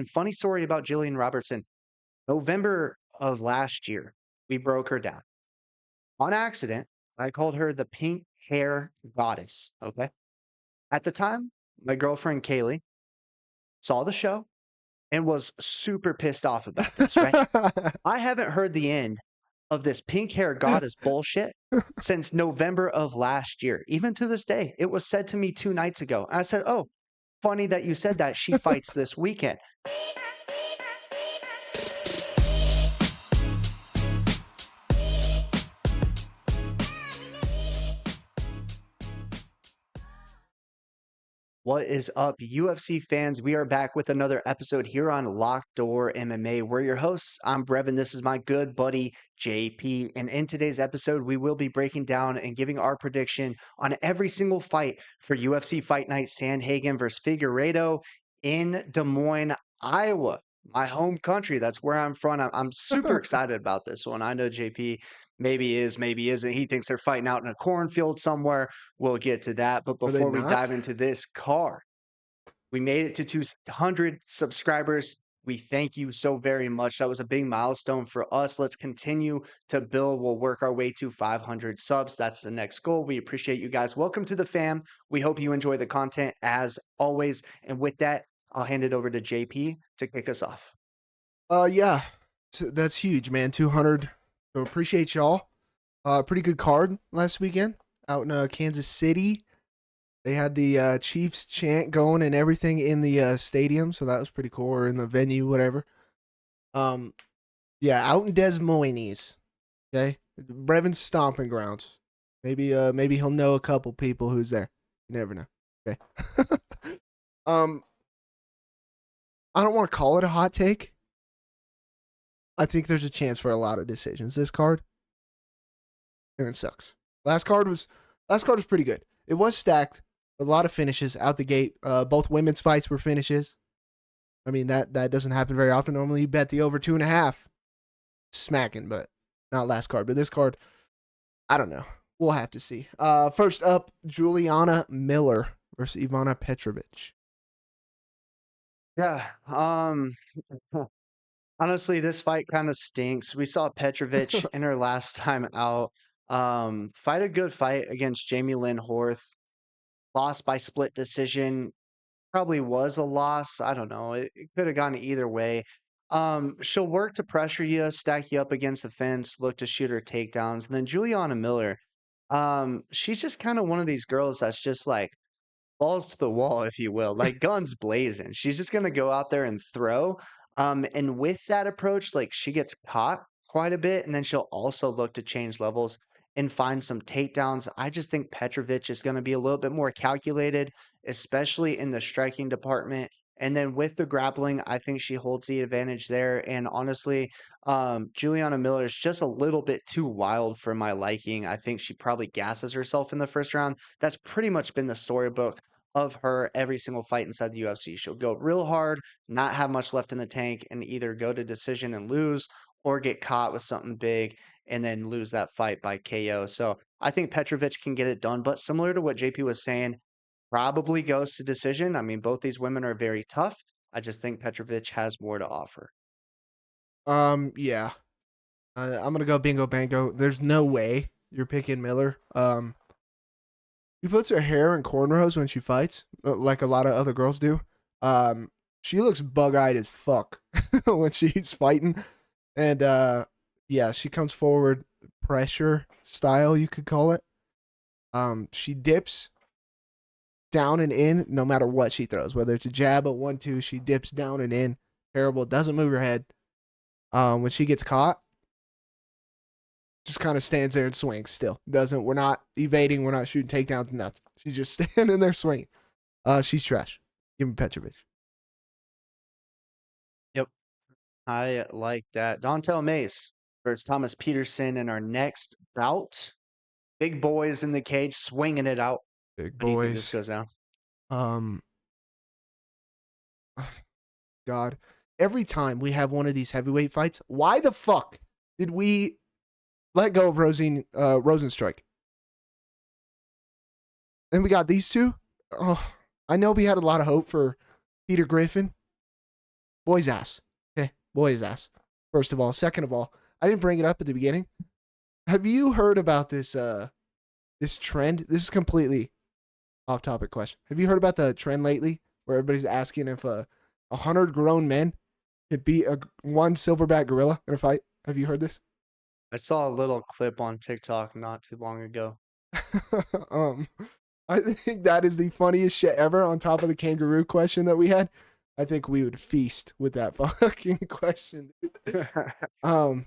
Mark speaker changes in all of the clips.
Speaker 1: And funny story about Jillian Robertson. November of last year, we broke her down. On accident, I called her the pink hair goddess. Okay. At the time, my girlfriend Kaylee saw the show and was super pissed off about this, right? I haven't heard the end of this pink hair goddess bullshit since November of last year. Even to this day, it was said to me 2 nights ago. I said, "Oh, funny that you said that. She fights this weekend." What is up, UFC fans? We are back with another episode here on Locked Door MMA. We're your hosts. I'm Brevin. This is my good buddy JP. And in today's episode, we will be breaking down and giving our prediction on every single fight for UFC Fight Night Sandhagen versus Figueiredo in Des Moines, Iowa, my home country. That's where I'm from. I'm super excited about this one. I know JP maybe is, maybe isn't. He thinks they're fighting out in a cornfield somewhere. We'll get to that. But
Speaker 2: Are they
Speaker 1: before we dive
Speaker 2: not?
Speaker 1: into this card, we made it to 200 subscribers. We thank you so very much. That was a big milestone for us. Let's continue to build. We'll work our way to 500 subs. That's the next goal. We appreciate you guys. Welcome to the fam. We hope you enjoy the content as always. And with that, I'll hand it over to JP to kick us off.
Speaker 2: Yeah. That's huge, man. 200. So appreciate y'all. Pretty good card last weekend out in Kansas City. They had the Chiefs chant going and everything in the stadium, so that was pretty cool, or in the venue, whatever. Yeah, out in Des Moines. Okay, Brevin's stomping grounds. Maybe he'll know a couple people who's there. You never know. Okay. um, I don't want to call it a hot take. I think there's a chance for a lot of decisions this card, and it sucks. Last card was pretty good. It was stacked. A lot of finishes out the gate. Both women's fights were finishes. I mean, that doesn't happen very often. Normally you bet the over 2.5. Smacking, but not last card. But this card, I don't know. We'll have to see. First up, Juliana Miller versus Ivana Petrovic.
Speaker 1: Yeah. Honestly, this fight kind of stinks. We saw Petrovic in her last time out. Fight a good fight against Jamie Lynn Horth. Lost by split decision. Probably was a loss. I don't know. It could have gone either way. She'll work to pressure you, stack you up against the fence, look to shoot her takedowns. And then Juliana Miller, she's just kind of one of these girls that's just like balls to the wall, if you will, like guns blazing. She's just gonna go out there and throw. And with that approach, like she gets caught quite a bit, and then she'll also look to change levels and find some takedowns. I just think Petrovic is gonna be a little bit more calculated, especially in the striking department. And then with the grappling, I think she holds the advantage there. And honestly, Juliana Miller is just a little bit too wild for my liking. I think she probably gasses herself in the first round. That's pretty much been the storybook of her every single fight inside the UFC. She'll go real hard, not have much left in the tank, and either go to decision and lose or get caught with something big and then lose that fight by KO. So I think Petrovic can get it done, but similar to what JP was saying, probably goes to decision. I mean, both these women are very tough. I just think Petrovic has more to offer.
Speaker 2: Yeah. I'm gonna go bingo bango. There's no way you're picking Miller. She puts her hair in cornrows when she fights, like a lot of other girls do. She looks bug-eyed as fuck when she's fighting. And yeah, she comes forward pressure style, you could call it. She dips down and in no matter what she throws, whether it's a jab, a 1-2, she dips down and in. Terrible, doesn't move her head. When she gets caught, just kind of stands there and swings still. We're not evading, we're not shooting takedowns, nothing. She's just standing there swinging. She's trash. Give me Petrovic.
Speaker 1: Yep. I like that. Dontel Mace versus Thomas Petersen in our next bout. Big boys in the cage swinging it out.
Speaker 2: Big
Speaker 1: How do you think this
Speaker 2: boys.
Speaker 1: goes down?
Speaker 2: Um, God. Every time we have one of these heavyweight fights, why the fuck did we let go of Rosenstrike? And we got these two. Oh, I know we had a lot of hope for Peter Griffin. boy's ass. Okay, boy's ass. First of all, second of all, I didn't bring it up at the beginning. Have you heard about this this trend? This is completely off topic question. Have you heard about the trend lately where everybody's asking if 100 grown men could beat one silverback gorilla in a fight? Have you heard this?
Speaker 1: I saw a little clip on TikTok not too long ago.
Speaker 2: um, I think that is the funniest shit ever. On top of the kangaroo question that we had, I think we would feast with that fucking question. Um,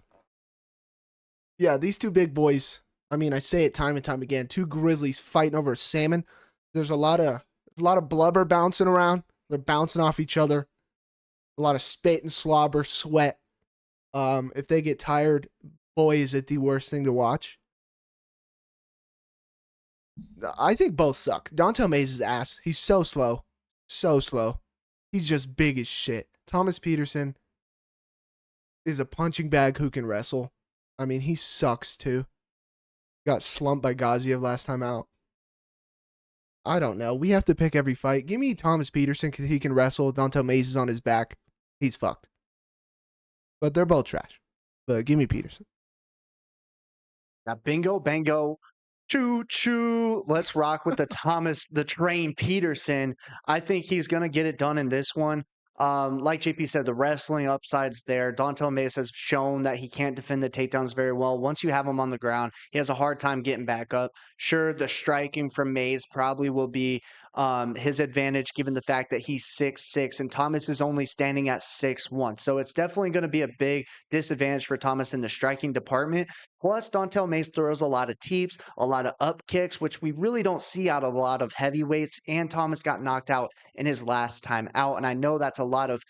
Speaker 2: yeah, these two big boys. I mean, I say it time and time again. Two grizzlies fighting over a salmon. There's a lot of blubber bouncing around. They're bouncing off each other. A lot of spit and slobber, sweat. If they get tired, boy, is it the worst thing to watch. I think both suck. Dontel Mays' ass. He's so slow. So slow. He's just big as shit. Thomas Petersen is a punching bag who can wrestle. I mean, he sucks too. Got slumped by Gaziev last time out. I don't know. We have to pick every fight. Give me Thomas Petersen because he can wrestle. Dontel Mays is on his back. He's fucked. But they're both trash. But give me Petersen.
Speaker 1: Now, bingo, bango, choo choo. Let's rock with the Thomas the Train Petersen. I think he's going to get it done in this one. Like JP said, the wrestling upside's there. Dontel Mace has shown that he can't defend the takedowns very well. Once you have him on the ground, he has a hard time getting back up. Sure, the striking from Mays probably will be his advantage given the fact that he's 6'6", and Thomas is only standing at 6'1". So it's definitely going to be a big disadvantage for Thomas in the striking department. Plus, Dontel Mace throws a lot of teeps, a lot of up kicks, which we really don't see out of a lot of heavyweights. And Thomas got knocked out in his last time out. And I know that's a lot of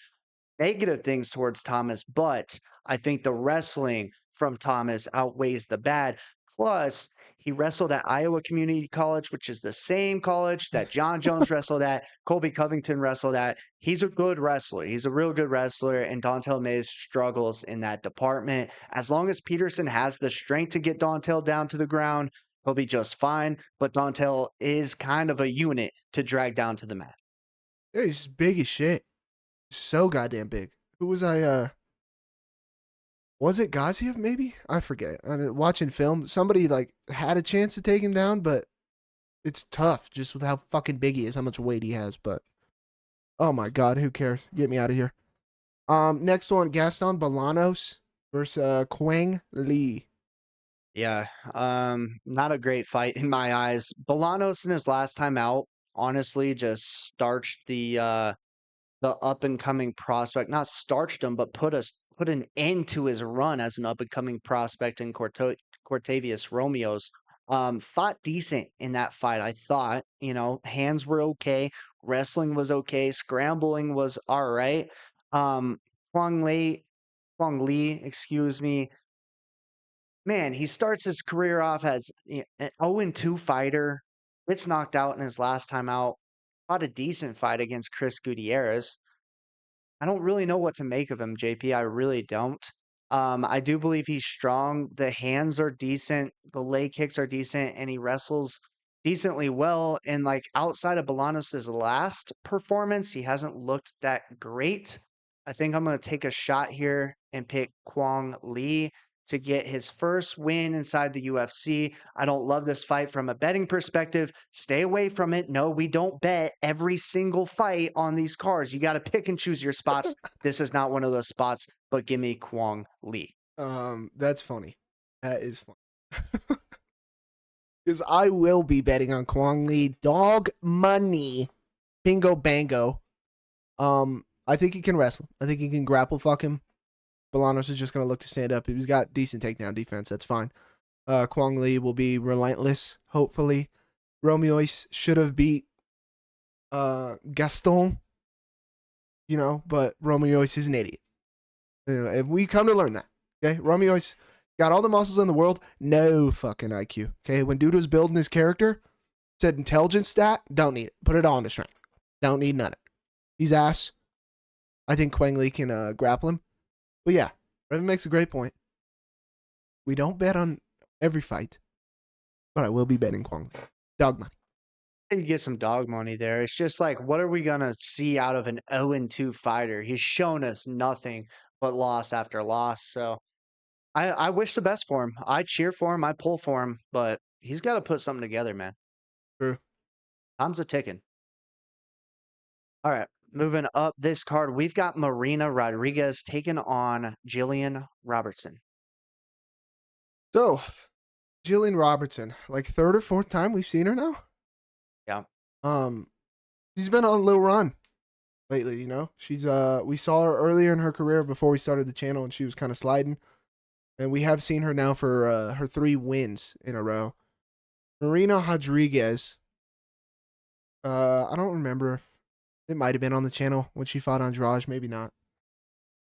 Speaker 1: negative things towards Thomas, but I think the wrestling from Thomas outweighs the bad. Plus, he wrestled at Iowa Community College, which is the same college that John Jones wrestled at, Colby Covington wrestled at. He's a good wrestler. He's a real good wrestler, and Dontel Mays struggles in that department. As long as Petersen has the strength to get Dontel down to the ground, he'll be just fine. But Dontel is kind of a unit to drag down to the mat.
Speaker 2: Yeah, he's big as shit. So goddamn big. Who was I? Was it Gaziev? Maybe I forget. I mean, watching film, somebody like had a chance to take him down, but it's tough just with how fucking big he is, how much weight he has. But oh my god, who cares? Get me out of here. Next one, Gaston Bolanos versus Quang Lee.
Speaker 1: Yeah, not a great fight in my eyes. Bolanos in his last time out, honestly, just starched the up and coming prospect. Not starched him, but put an end to his run as an up and coming prospect in Cortavius Romeo's. Fought decent in that fight. I thought, hands were okay, wrestling was okay, scrambling was all right. Um, Kwang Lee, excuse me, man, he starts his career off as an 0-2 fighter. Gets knocked out in his last time out. Fought a decent fight against Chris Gutierrez. I don't really know what to make of him, JP. I really don't. I do believe he's strong. The hands are decent. The leg kicks are decent, and he wrestles decently well. And like outside of Bolanos' last performance, he hasn't looked that great. I think I'm going to take a shot here and pick Kwang Lee to get his first win inside the UFC. I don't love this fight from a betting perspective. Stay away from it. No, we don't bet every single fight on these cards. You got to pick and choose your spots. This is not one of those spots, but give me Kwang Lee.
Speaker 2: That's funny. That is funny. Because I will be betting on Kwang Lee. Dog money. Bingo bango. I think he can wrestle. I think he can grapple fuck him. Bolanos is just going to look to stand up. He's got decent takedown defense. That's fine. Kwang Lee will be relentless, hopefully. Romeois should have beat Gaston, but Romeois is an idiot. If we come to learn that, okay? Romeois got all the muscles in the world, no fucking IQ, okay? When dude was building his character, said intelligence stat, don't need it. Put it all into strength. Don't need none of it. He's ass. I think Kwang Lee can grapple him. But yeah, Revan makes a great point. We don't bet on every fight, but I will be betting Kwang Lee. Dog money.
Speaker 1: You get some dog money there. It's just like, what are we gonna see out of an 0-2 fighter? He's shown us nothing but loss after loss. So I wish the best for him. I cheer for him. I pull for him, but he's got to put something together, man.
Speaker 2: True.
Speaker 1: Time's a ticking. All right, moving up this card, we've got Marina Rodriguez taking on Jillian Robertson.
Speaker 2: So, Jillian Robertson, like third or fourth time we've seen her now.
Speaker 1: Yeah.
Speaker 2: Um, she's been on a little run lately. You know, she's we saw her earlier in her career before we started the channel, and she was kind of sliding. And we have seen her now for her 3 wins in a row. Marina Rodriguez. I don't remember. It might have been on the channel when she fought Andrade, maybe not.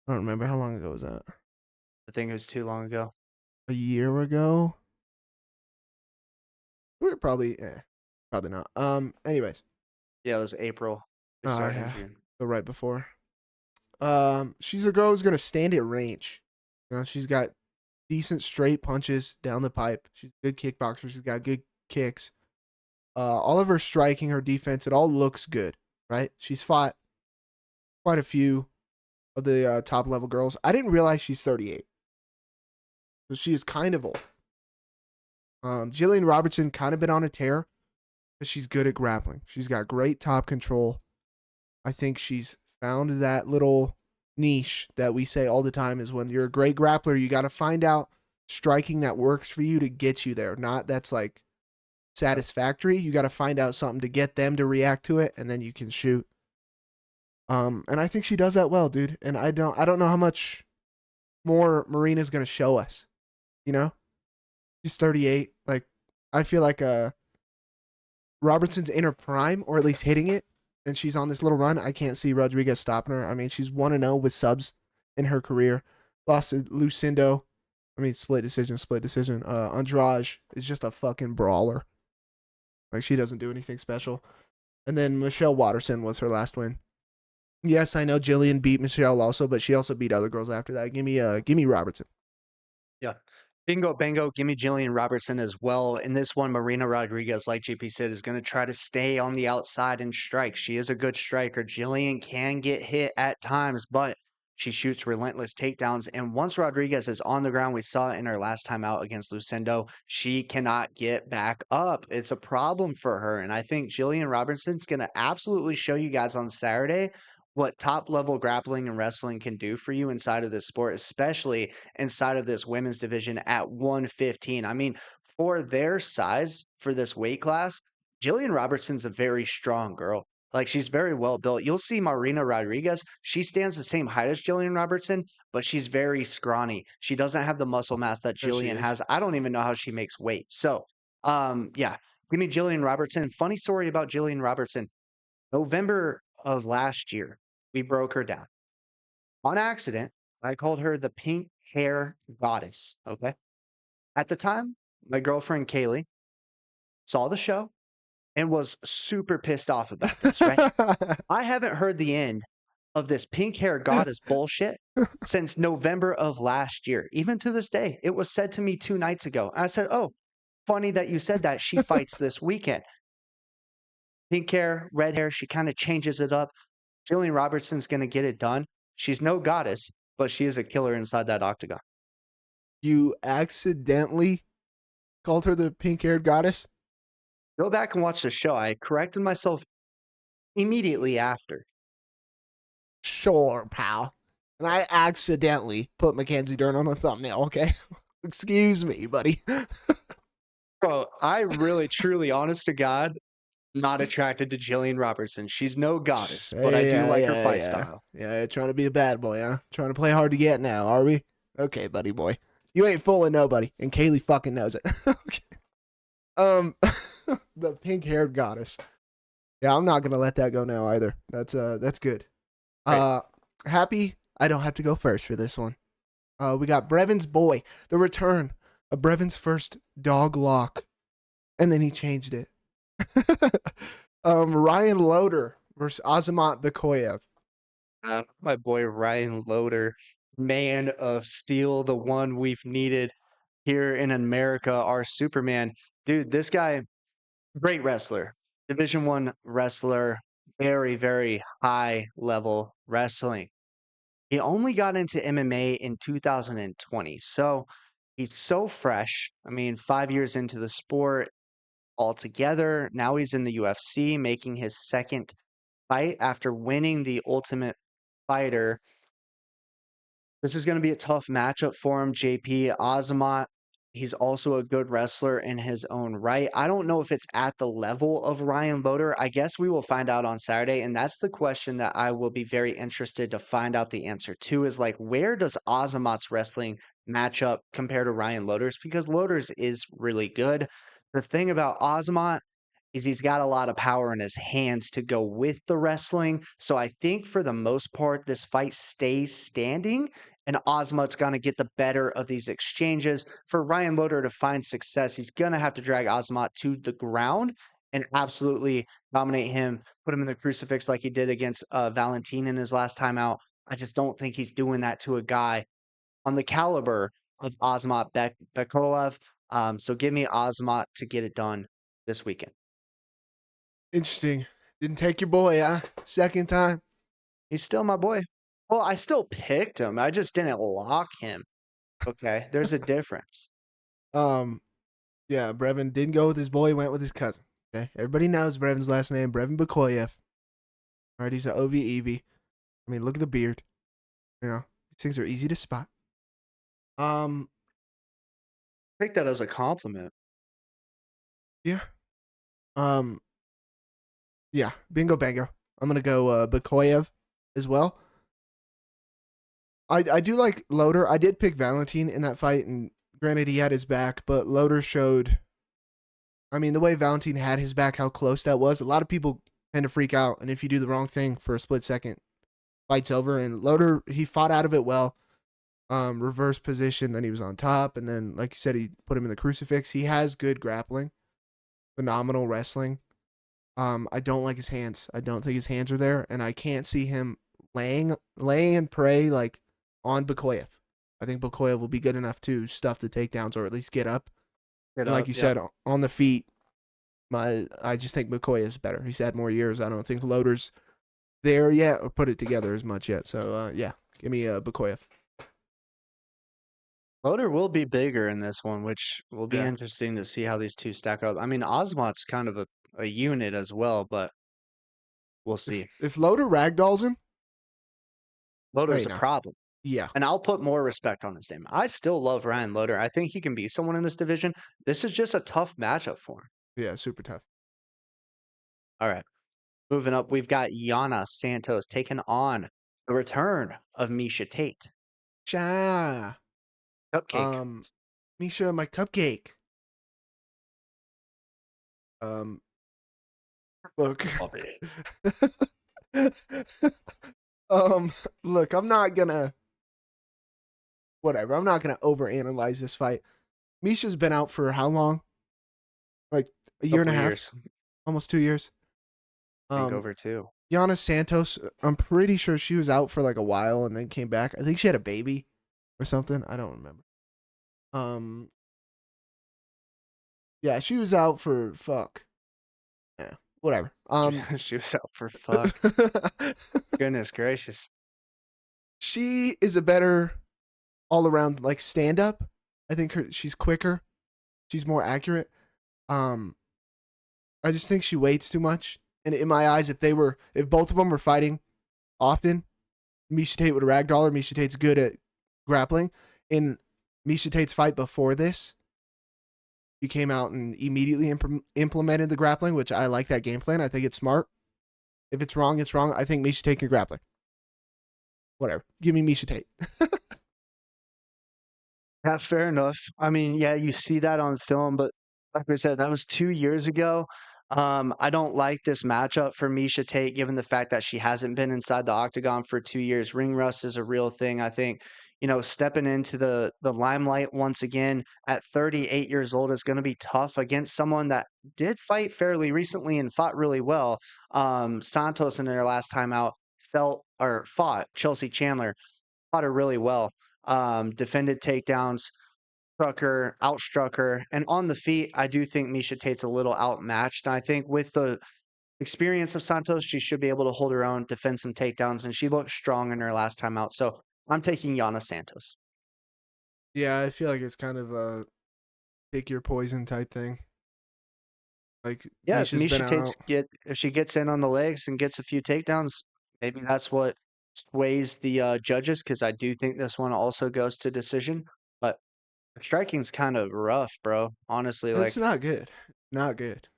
Speaker 2: I don't remember. How long ago was that?
Speaker 1: I think it was too long ago.
Speaker 2: A year ago? We were probably probably not. Anyways.
Speaker 1: Yeah, it was April. We started in
Speaker 2: Yeah.
Speaker 1: June.
Speaker 2: The right before. She's a girl who's gonna stand at range. You know, she's got decent straight punches down the pipe. She's a good kickboxer. She's got good kicks. All of her striking, her defense, it all looks good, right? She's fought quite a few of the top level girls. I didn't realize she's 38. So she is kind of old. Jillian Robertson kind of been on a tear, but she's good at grappling. She's got great top control. I think she's found that little niche that we say all the time is when you're a great grappler, you got to find out striking that works for you to get you there. Not that's like satisfactory. You got to find out something to get them to react to it, and then you can shoot. And I think she does that well, dude. And I don't know how much more Marina's gonna show us. You know, she's 38. Like, I feel like Robertson's in her prime, or at least hitting it, and she's on this little run. I can't see Rodriguez stopping her. I mean, she's 1-0 with subs in her career. Lost to Lucindo. I mean, split decision. Andrade is just a fucking brawler. Like, she doesn't do anything special. And then Michelle Watterson was her last win. Yes, I know Jillian beat Michelle also, but she also beat other girls after that. Give me Robertson.
Speaker 1: Yeah. Bingo, bango. Give me Jillian Robertson as well. In this one, Marina Rodriguez, like GP said, is going to try to stay on the outside and strike. She is a good striker. Jillian can get hit at times, but she shoots relentless takedowns. And once Rodriguez is on the ground, we saw it in her last time out against Lucindo, she cannot get back up. It's a problem for her. And I think Jillian Robertson's going to absolutely show you guys on Saturday what top level grappling and wrestling can do for you inside of this sport, especially inside of this women's division at 115. I mean, for their size, for this weight class, Jillian Robertson's a very strong girl. Like, she's very well built. You'll see Marina Rodriguez. She stands the same height as Jillian Robertson, but she's very scrawny. She doesn't have the muscle mass that
Speaker 2: There she
Speaker 1: Jillian
Speaker 2: is.
Speaker 1: has. I don't even know how she makes weight. So, yeah, give me Jillian Robertson. Funny story about Jillian Robertson. November of last year, we broke her down. On accident, I called her the pink hair goddess. Okay. At the time, my girlfriend Kaylee saw the show and was super pissed off about this, right? I haven't heard the end of this pink hair goddess bullshit since November of last year. Even to this day, it was said to me 2 nights ago. I said, "Oh, funny that you said that. She fights this weekend. Pink hair, red hair. She kind of changes it up. Jillian Robertson's going to get it done. She's no goddess, but she is a killer inside that octagon."
Speaker 2: You accidentally called her the pink-haired goddess?
Speaker 1: Go back and watch the show. I corrected myself immediately after.
Speaker 2: Sure, pal. And I accidentally put Mackenzie Dern on the thumbnail, okay? Excuse me, buddy.
Speaker 1: Bro, I really, truly, honest to God, not attracted to Jillian Robertson. She's no goddess, but I do like her fight style.
Speaker 2: Yeah, trying to be a bad boy, huh? Trying to play hard to get now, are we? Okay, buddy boy. You ain't fooling nobody, and Kaylee fucking knows it. Okay. The pink-haired goddess. Yeah, I'm not gonna let that go now either. That's good.
Speaker 1: Right.
Speaker 2: Happy I don't have to go first for this one. We got Brevin's boy, the return of Brevin's first dog lock, and then he changed it. Ryan Loder versus Azamat Bekoev.
Speaker 1: My boy Ryan Loder, man of steel, the one we've needed here in America, our Superman. Dude, this guy, great wrestler. Division One wrestler, very, very high level wrestling. He only got into MMA in 2020. So he's so fresh. I mean, 5 years into the sport altogether. Now he's in the UFC, making his second fight after winning the Ultimate Fighter. This is going to be a tough matchup for him, JP Azamat. He's also a good wrestler in his own right. I don't know if it's at the level of Ryan Loder. I guess we will find out on Saturday. And that's the question that I will be very interested to find out the answer to is like, where does Azamat's wrestling match up compared to Ryan Loder's? Because Loder's is really good. The thing about Azamat is he's got a lot of power in his hands to go with the wrestling. So I think for the most part, this fight stays standing and Ozmut's going to get the better of these exchanges. For Ryan Loder to find success, he's going to have to drag Ozmut to the ground and absolutely dominate him, put him in the crucifix like he did against Valentin in his last time out. I just don't think he's doing that to a guy on the caliber of Ozmut Bekoev. So give me Ozmut to get it done this weekend.
Speaker 2: Interesting. Didn't take your boy, huh? Second time.
Speaker 1: He's still my boy. Well, I still picked him. I just didn't lock him. Okay, there's a difference.
Speaker 2: Yeah, Brevin didn't go with his boy, went with his cousin. Okay. Everybody knows Brevin's last name, Brevin Bekoev. All right, he's an OVEV. I mean, look at the beard. You know, these things are easy to spot.
Speaker 1: Take that as a compliment.
Speaker 2: Yeah. Um, yeah, bingo bango. I'm gonna go Bekoev as well. I do like Loder. I did pick Valentin in that fight, and granted he had his back, but Loder showed. I mean, the way Valentin had his back, how close that was. A lot of people tend to freak out, and if you do the wrong thing for a split second, fight's over. And Loder, he fought out of it well. Reverse position, then he was on top, and then, like you said, he put him in the crucifix. He has good grappling, phenomenal wrestling. I don't like his hands. I don't think his hands are there, and I can't see him laying and prey like on Bekoev. I think Bekoev will be good enough to stuff the takedowns or at least get up. And like you said, on the feet, I just think Bekoev's better. He's had more years. I don't think Loder's there yet or put it together as much yet. So yeah, give me Bekoev.
Speaker 1: Loder will be bigger in this one, which will be
Speaker 2: Yeah.
Speaker 1: interesting to see how these two stack up. I mean, Ozmot's kind of a unit as well, but we'll see.
Speaker 2: If Loder ragdolls him,
Speaker 1: Loder's
Speaker 2: wait,
Speaker 1: a
Speaker 2: no.
Speaker 1: problem.
Speaker 2: Yeah.
Speaker 1: And I'll put more respect on his name. I still love Ryan Loder. I think he can be someone in this division. This is just a tough matchup for him.
Speaker 2: Yeah, super tough.
Speaker 1: All right. Moving up, we've got Yana Santos taking on the return of Misha Tate.
Speaker 2: Cha.
Speaker 1: Cupcake.
Speaker 2: Misha, my cupcake. Look. Look, I'm not gonna overanalyze this fight. Misha's been out for how long? Like a year and a half?
Speaker 1: Years.
Speaker 2: Almost 2 years.
Speaker 1: I think over 2.
Speaker 2: Yana Santos, I'm pretty sure she was out for like a while and then came back. I think she had a baby or something. I don't remember. Yeah, she was out for fuck. Yeah, whatever.
Speaker 1: She was out for fuck. Goodness gracious.
Speaker 2: She is a better all around like stand up. I think she's quicker. She's more accurate. I just think she waits too much. And in my eyes, if both of them were fighting often, Misha Tate would ragdoll her. Misha Tate's good at grappling. In Misha Tate's fight before this, he came out and immediately implemented the grappling, which I like that game plan. I think it's smart. If it's wrong, it's wrong. I think Misha Tate can grappling. Whatever. Give me Misha Tate.
Speaker 1: Yeah, fair enough. I mean, yeah, you see that on film, but like I said, that was 2 years ago. I don't like this matchup for Misha Tate, given the fact that she hasn't been inside the octagon for 2 years. Ring rust is a real thing. I think, stepping into the limelight once again at 38 years old is going to be tough against someone that did fight fairly recently and fought really well. Santos in their last time out fought Chelsea Chandler, fought her really well. Defended takedowns, outstruck her, and on the feet, I do think Misha Tate's a little outmatched. And I think with the experience of Santos, she should be able to hold her own, defend some takedowns, and she looked strong in her last time out. So I'm taking Yana Santos.
Speaker 2: Yeah, I feel like it's kind of a pick your poison type thing. Like
Speaker 1: Yeah, if
Speaker 2: Misha's been
Speaker 1: Misha
Speaker 2: out.
Speaker 1: Tate's if she gets in on the legs and gets a few takedowns, maybe that's what sways the judges, because I do think this one also goes to decision. But striking's kind of rough, bro. Honestly,
Speaker 2: It's
Speaker 1: like
Speaker 2: not good. Not good.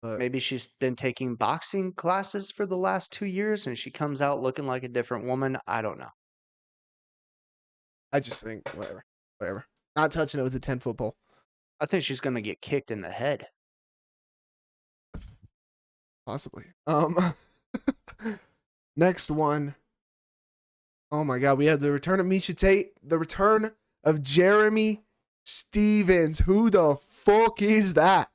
Speaker 2: But
Speaker 1: maybe she's been taking boxing classes for the last 2 years and she comes out looking like a different woman. I don't know.
Speaker 2: I just think whatever. Whatever. Not touching it with a 10-foot pole.
Speaker 1: I think she's gonna get kicked in the head.
Speaker 2: Possibly. Next one. Oh my god, we have the return of Misha Tate, the return of Jeremy Stevens. Who the fuck is that?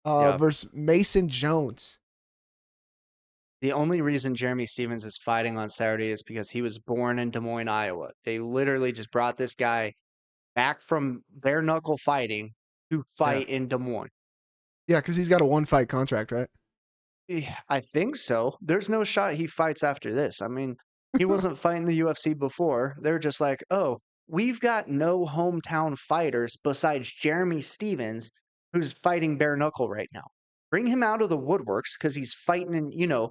Speaker 1: Yeah.
Speaker 2: Versus Mason Jones.
Speaker 1: The only reason Jeremy Stevens is fighting on Saturday is because he was born in Des Moines, Iowa. They literally just brought this guy back from bare knuckle fighting to
Speaker 2: Yeah.
Speaker 1: fight in Des Moines.
Speaker 2: Yeah, because he's got a 1-fight contract, right?
Speaker 1: I think so. There's no shot he fights after this. I mean, he wasn't fighting the UFC before. They're just like, oh, we've got no hometown fighters besides Jeremy Stevens, who's fighting bare knuckle right now. Bring him out of the woodworks because he's fighting in,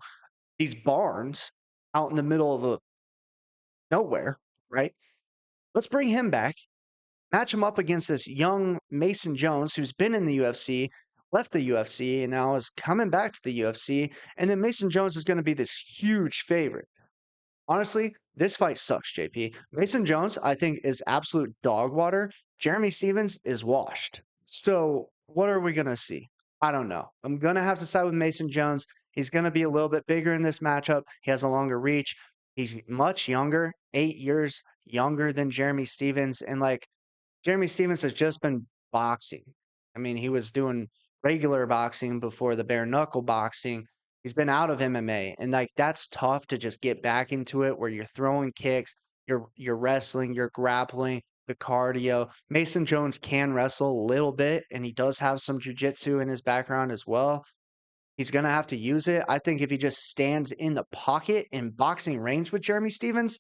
Speaker 1: these barns out in the middle of nowhere, right? Let's bring him back, match him up against this young Mason Jones who's been in the UFC, left the UFC, and now is coming back to the UFC. And then Mason Jones is going to be this huge favorite. Honestly, this fight sucks, JP. Mason Jones, I think, is absolute dog water. Jeremy Stevens is washed. So, what are we going to see? I don't know. I'm going to have to side with Mason Jones. He's going to be a little bit bigger in this matchup. He has a longer reach. He's much younger, 8 years younger than Jeremy Stevens. And like, Jeremy Stevens has just been boxing. I mean, he was doing regular boxing before the bare knuckle boxing. He's been out of MMA, and like that's tough to just get back into it where you're throwing kicks, you're wrestling, you're grappling, the cardio. Mason Jones can wrestle a little bit, and he does have some jujitsu in his background as well. He's gonna have to use it. I think if he just stands in the pocket in boxing range with Jeremy Stevens,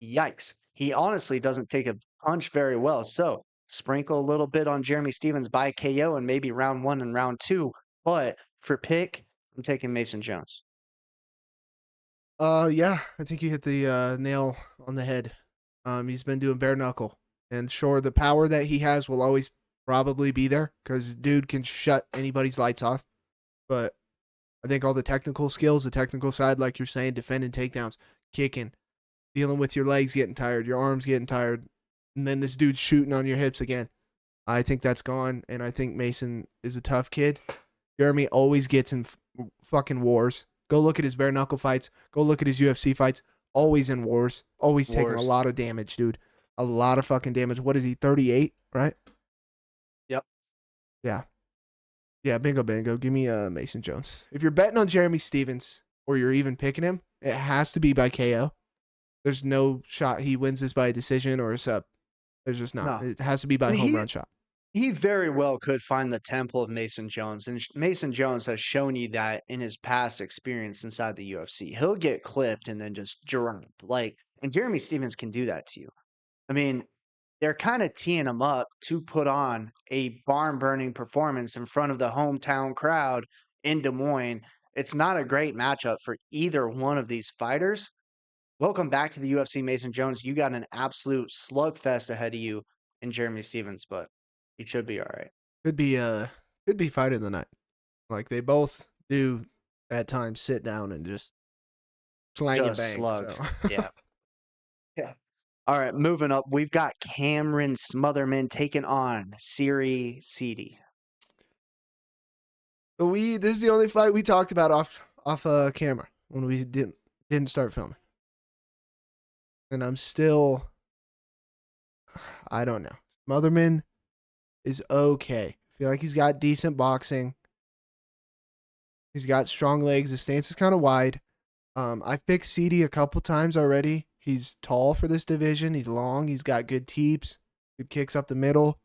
Speaker 1: yikes. He honestly doesn't take a punch very well. So sprinkle a little bit on Jeremy Stevens by KO and maybe round one and round two. But for pick, I'm taking Mason Jones.
Speaker 2: Yeah, I think you hit the nail on the head. He's been doing bare knuckle, and sure, the power that he has will always probably be there because dude can shut anybody's lights off. But I think all the technical skills, the technical side, like you're saying, defending takedowns, kicking, dealing with your legs getting tired, your arms getting tired, and then this dude's shooting on your hips again. I think that's gone, and I think Mason is a tough kid. Jeremy always gets in fucking wars. Go look at his bare knuckle fights. Go look at his UFC fights. Always in wars. Always taking a
Speaker 1: Wars.
Speaker 2: lot of damage, dude. A lot of fucking damage. What is he, 38, right?
Speaker 1: Yep.
Speaker 2: Yeah. Yeah, bingo, bingo. Give me Mason Jones. If you're betting on Jeremy Stevens or you're even picking him, it has to be by KO. There's no shot he wins this by a decision or a sub. There's just not.
Speaker 1: No.
Speaker 2: It has to be by
Speaker 1: And
Speaker 2: home
Speaker 1: he
Speaker 2: run shot.
Speaker 1: he very well could find the temple of Mason Jones. And Mason Jones has shown you that in his past experience inside the UFC. He'll get clipped and then just drop. And Jeremy Stevens can do that to you. I mean, they're kind of teeing him up to put on a barn burning performance in front of the hometown crowd in Des Moines. It's not a great matchup for either one of these fighters. Welcome back to the UFC, Mason Jones. You got an absolute slugfest ahead of you in Jeremy Stevens, but he should be all right.
Speaker 2: Could be fight of the night. Like they both do at times sit down and just slang and
Speaker 1: Just
Speaker 2: bang.
Speaker 1: slug.
Speaker 2: So
Speaker 1: Yeah. Yeah. All right, moving up, we've got Cameron Smotherman taking on Siri Sidey.
Speaker 2: but this is the only fight we talked about off camera when we didn't start filming. And I'm still I don't know. Smotherman is okay. I feel like he's got decent boxing. He's got strong legs. His stance is kind of wide. I've picked CD a couple times already. He's tall for this division. He's long. He's got good teeps, good kicks up the middle.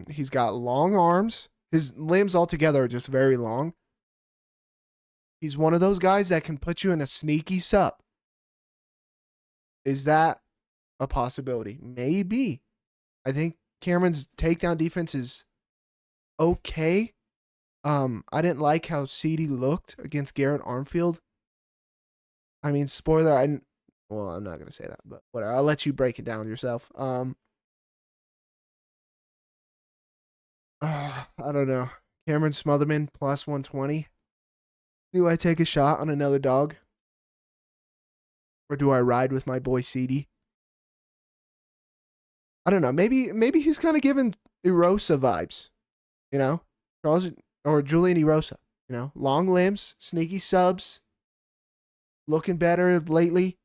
Speaker 2: He's got long arms. His limbs altogether are just very long. He's one of those guys that can put you in a sneaky sup. Is that a possibility? Maybe. I think Cameron's takedown defense is okay. I didn't like how Sidey looked against Garrett Armfield. I mean, spoiler, well, I'm not gonna say that, but whatever. I'll let you break it down yourself. I don't know. Cameron Smotherman plus 120. Do I take a shot on another dog? Or do I ride with my boy Sidey? I don't know. Maybe he's kind of giving Erosa vibes, you know? Charles or Julian Erosa, you know? Long limbs, sneaky subs, looking better lately.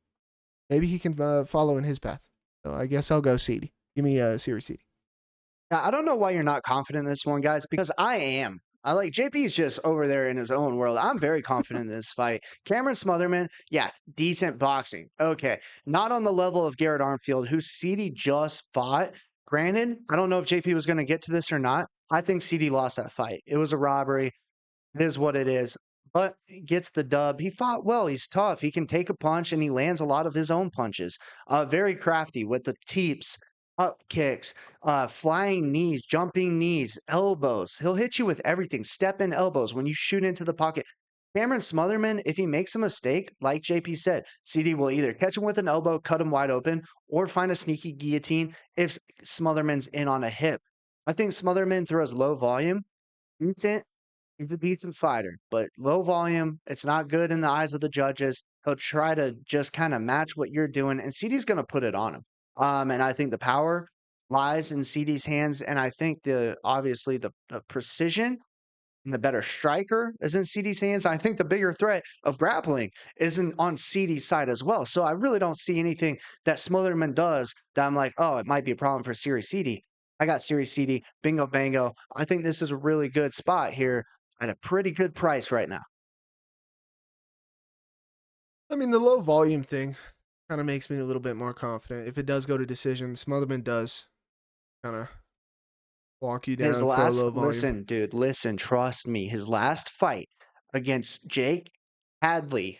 Speaker 2: Maybe he can follow in his path. So I guess I'll go Sidey. Give me a series Sidey.
Speaker 1: I don't know why you're not confident in this one, guys, because I am. I like JP's just over there in his own world. I'm very confident in this fight. Cameron Smotherman, yeah, decent boxing. Okay. Not on the level of Garrett Armfield, who Sidey just fought. Granted, I don't know if JP was going to get to this or not. I think Sidey lost that fight. It was a robbery. It is what it is. But he gets the dub. He fought well. He's tough. He can take a punch and he lands a lot of his own punches. Very crafty with the teeps, up kicks, flying knees, jumping knees, elbows. He'll hit you with everything. Step in elbows when you shoot into the pocket. Cameron Smotherman, if he makes a mistake, like JP said, CD will either catch him with an elbow, cut him wide open, or find a sneaky guillotine if Smotherman's in on a hip. I think Smotherman throws low volume, decent. He's a decent fighter, but low volume. It's not good in the eyes of the judges. He'll try to just kind of match what you're doing, and CD's going to put it on him. And I think the power lies in CD's hands, and I think obviously the precision and the better striker is in CD's hands. I think the bigger threat of grappling isn't on CD's side as well. So I really don't see anything that Smotherman does that I'm like, oh, it might be a problem for Series CD. I got Series CD, bingo bango. I think this is a really good spot here at a pretty good price right now.
Speaker 2: I mean, the low volume thing kind of makes me a little bit more confident. If it does go to decision, Smotherman does kind of walk you
Speaker 1: His
Speaker 2: down for a
Speaker 1: last,
Speaker 2: low volume.
Speaker 1: listen, dude, listen, trust me. His last fight against Jake Hadley,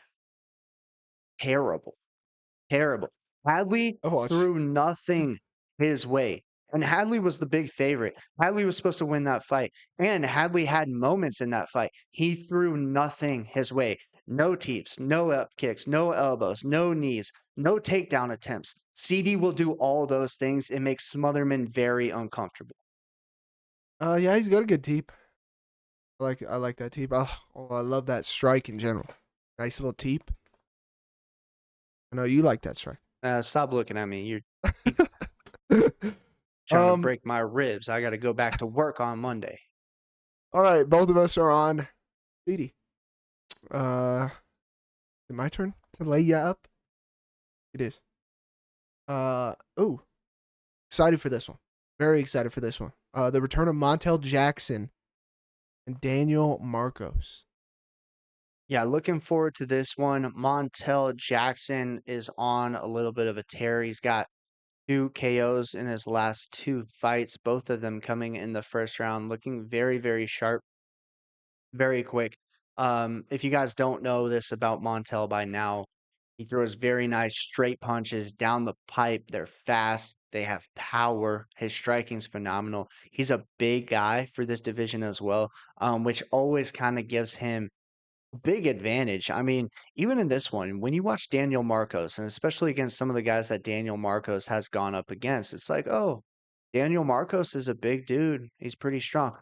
Speaker 1: terrible. Terrible. Hadley
Speaker 2: I watched.
Speaker 1: threw nothing his way. And Hadley was the big favorite. Hadley was supposed to win that fight. And Hadley had moments in that fight. He threw nothing his way. No teeps, no up kicks, no elbows, no knees, no takedown attempts. CD will do all those things. It makes Smotherman very uncomfortable.
Speaker 2: Yeah, he's got a good teep. I like that teep. Oh, I love that strike in general. Nice little teep. I know you like that strike.
Speaker 1: Stop looking at me. You're trying to break my ribs. I got to go back to work on Monday.
Speaker 2: All right, both of us are on Speedy. Is it my turn to lay you up? It is. Excited for this one. Very excited for this one. The return of Montel Jackson and Daniel Marcos.
Speaker 1: Yeah, looking forward to this one. Montel Jackson is on a little bit of a tear. He's got 2 KOs in his last 2 fights, both of them coming in the first round, looking very, very sharp, very quick. If you guys don't know this about Montel by now, he throws very nice straight punches down the pipe. They're fast. They have power. His striking's phenomenal. He's a big guy for this division as well, which always kind of gives him big advantage. I mean, even in this one, when you watch Daniel Marcos, and especially against some of the guys that Daniel Marcos has gone up against, it's like, oh, Daniel Marcos is a big dude. He's pretty strong.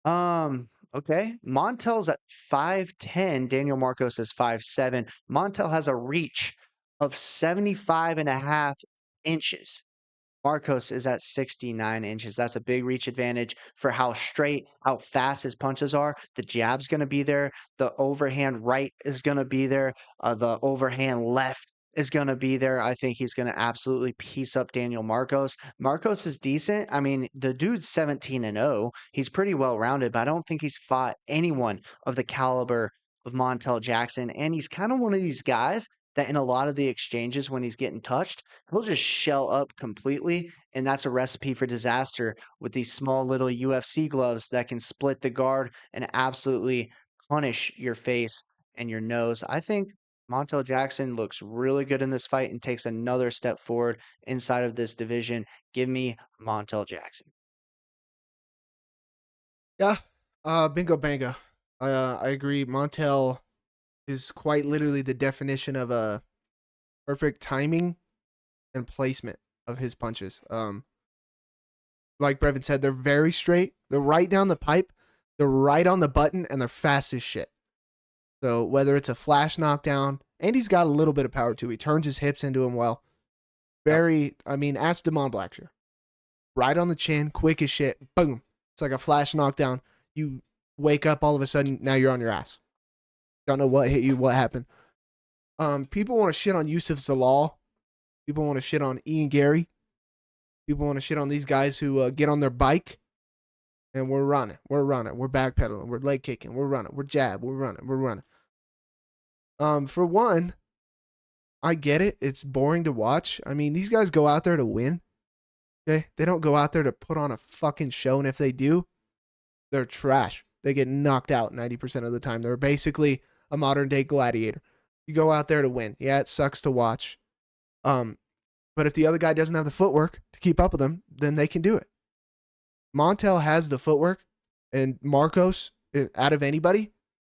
Speaker 1: Okay. Montel's at 5'10. Daniel Marcos is 5'7. Montel has a reach of 75.5 inches. Marcos is at 69 inches. That's a big reach advantage for how straight, how fast his punches are. The jab's going to be there. The overhand right is going to be there. The overhand left is going to be there. I think he's going to absolutely piece up Daniel Marcos. Marcos is decent. I mean, the dude's 17-0. He's pretty well rounded, but I don't think he's fought anyone of the caliber of Montel Jackson. And he's kind of one of these guys that in a lot of the exchanges when he's getting touched, he'll just shell up completely, and that's a recipe for disaster with these small little UFC gloves that can split the guard and absolutely punish your face and your nose. I think Montel Jackson looks really good in this fight and takes another step forward inside of this division. Give me Montel Jackson.
Speaker 2: Yeah. Bingo bango. I agree. Montel is quite literally the definition of a perfect timing and placement of his punches. Like Brevin said, they're very straight. They're right down the pipe. They're right on the button, and they're fast as shit. So whether it's a flash knockdown, and he's got a little bit of power too. He turns his hips into him well.
Speaker 1: Yep.
Speaker 2: Ask Damon Blackshear. Right on the chin, quick as shit. Boom. It's like a flash knockdown. You wake up all of a sudden, now you're on your ass. Don't know what hit you, what happened. People want to shit on Yusuf Zalal. People want to shit on Ian Gary. People want to shit on these guys who get on their bike and we're running. We're backpedaling. We're leg kicking. We're running. We're jab. We're running. For one, I get it. It's boring to watch. I mean, these guys go out there to win. Okay? They don't go out there to put on a fucking show. And if they do, they're trash. They get knocked out 90% of the time. They're basically a modern day gladiator. You go out there to win. Yeah, it sucks to watch. But if the other guy doesn't have the footwork to keep up with them, then they can do it. Montel has the footwork, and Marcos, out of anybody,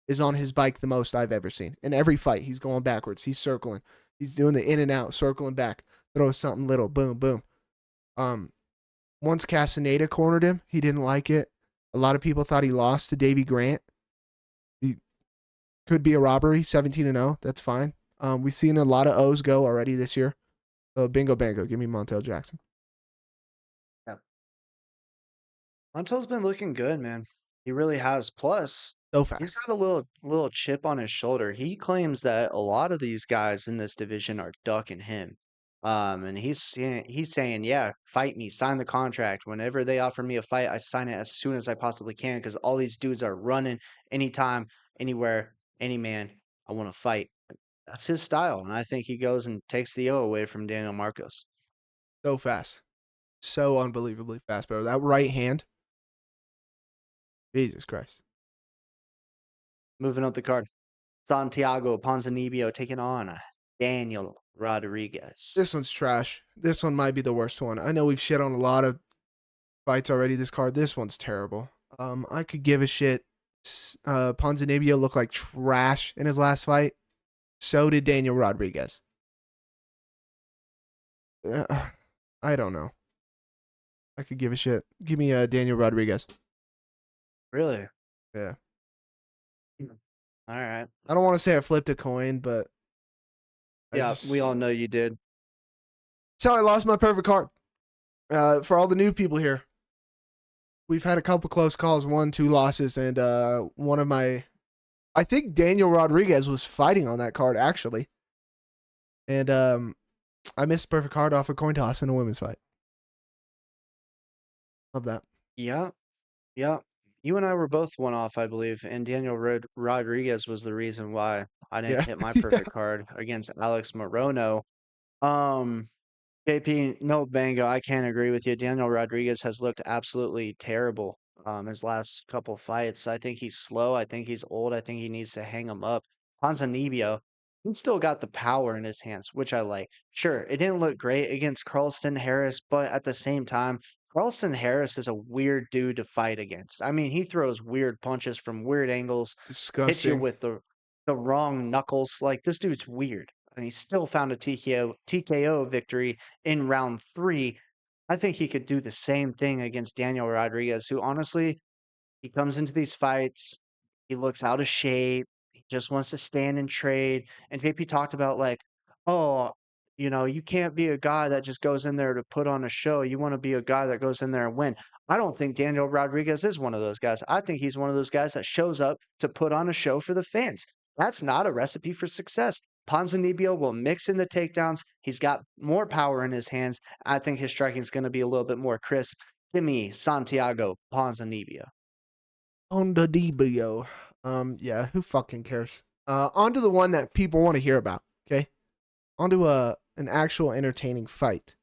Speaker 2: is on his bike the most I've ever seen. In every fight, he's going backwards. He's circling. He's doing the in and out, circling back. Throws something little. Boom, boom. Once Castaneda cornered him, he didn't like it. A lot of people thought he lost to Davey Grant. He could be a robbery, 17-0. That's fine. We've seen a lot of O's go already this year. So bingo bango, give me Montel Jackson.
Speaker 1: Yeah. Montel's been looking good, man. He really has. Plus,
Speaker 2: So
Speaker 1: he's
Speaker 2: fast.
Speaker 1: got a little chip on his shoulder. He claims that a lot of these guys in this division are ducking him. And he's saying, yeah, fight me, sign the contract. Whenever they offer me a fight, I sign it as soon as I possibly can because all these dudes are running anytime, anywhere, any man. I want to fight. That's his style, and I think he goes and takes the O away from Daniel Marcos.
Speaker 2: So fast. So unbelievably fast, bro. That right hand. Jesus Christ.
Speaker 1: Moving up the card, Santiago Ponzinibbio taking on Daniel Rodriguez.
Speaker 2: This one's trash. This one might be the worst one. I know we've shit on a lot of fights already this card. This one's terrible. I could give a shit. Ponzinibbio looked like trash in his last fight. So did Daniel Rodriguez. I don't know. I could give a shit. Give me Daniel Rodriguez.
Speaker 1: Really?
Speaker 2: Yeah.
Speaker 1: All right.
Speaker 2: I don't want to say I flipped a coin, but
Speaker 1: Yeah, we all know you did.
Speaker 2: That's how I lost my perfect card. For all the new people here, we've had a couple close calls, 1-2 losses, and one of my, I think Daniel Rodriguez was fighting on that card actually, and I missed perfect card off a coin toss in a women's fight. Love that.
Speaker 1: Yeah, yeah. You and I were both one off, I believe, and Daniel Rodriguez was the reason why I didn't
Speaker 2: Yeah.
Speaker 1: hit my
Speaker 2: Yeah.
Speaker 1: perfect card against Alex Morono. Um, JP, no bango. I can't agree with you. Daniel Rodriguez has looked absolutely terrible. His last couple fights. I think he's slow. I think he's old. I think he needs to hang him up. Ponzinibbio, he's still got the power in his hands, which I like. Sure, it didn't look great against Carlston Harris, but at the same time, Carlston Harris is a weird dude to fight against. I mean, he throws weird punches from weird angles, hits you
Speaker 2: Disgusting.
Speaker 1: with the wrong knuckles. Like this dude's weird. And he still found a TKO victory in round 3. I think he could do the same thing against Daniel Rodriguez, who honestly, he comes into these fights, he looks out of shape, he just wants to stand and trade. And JP talked about like, oh, you can't be a guy that just goes in there to put on a show. You want to be a guy that goes in there and win. I don't think Daniel Rodriguez is one of those guys. I think he's one of those guys that shows up to put on a show for the fans. That's not a recipe for success. Ponzinibbio will mix in the takedowns. He's got more power in his hands. I think his striking is going to be a little bit more crisp. Give me Santiago Ponzinibbio.
Speaker 2: On the DBO. Yeah, who fucking cares? On to the one that people want to hear about. Okay, on to an actual entertaining fight.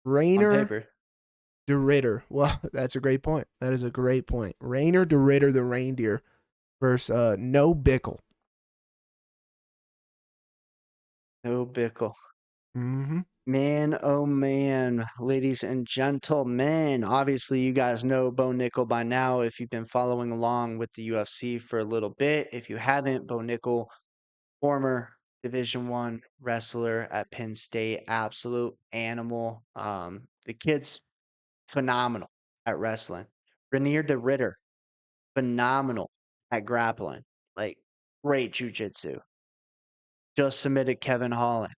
Speaker 1: On
Speaker 2: Rainer
Speaker 1: paper.
Speaker 2: de Ritter. Well, that's a great point. That is a great point. Rainer de Ritter, the reindeer, versus No Bickle.
Speaker 1: No Bickle.
Speaker 2: Mm-hmm.
Speaker 1: Man, oh man, ladies and gentlemen. Obviously, you guys know Bo Nickel by now if you've been following along with the UFC for a little bit. If you haven't, Bo Nickel, former Division One wrestler at Penn State, absolute animal. The kid's phenomenal at wrestling. Rainier de Ritter, phenomenal at grappling. Like, great jujitsu. Just submitted Kevin Holland.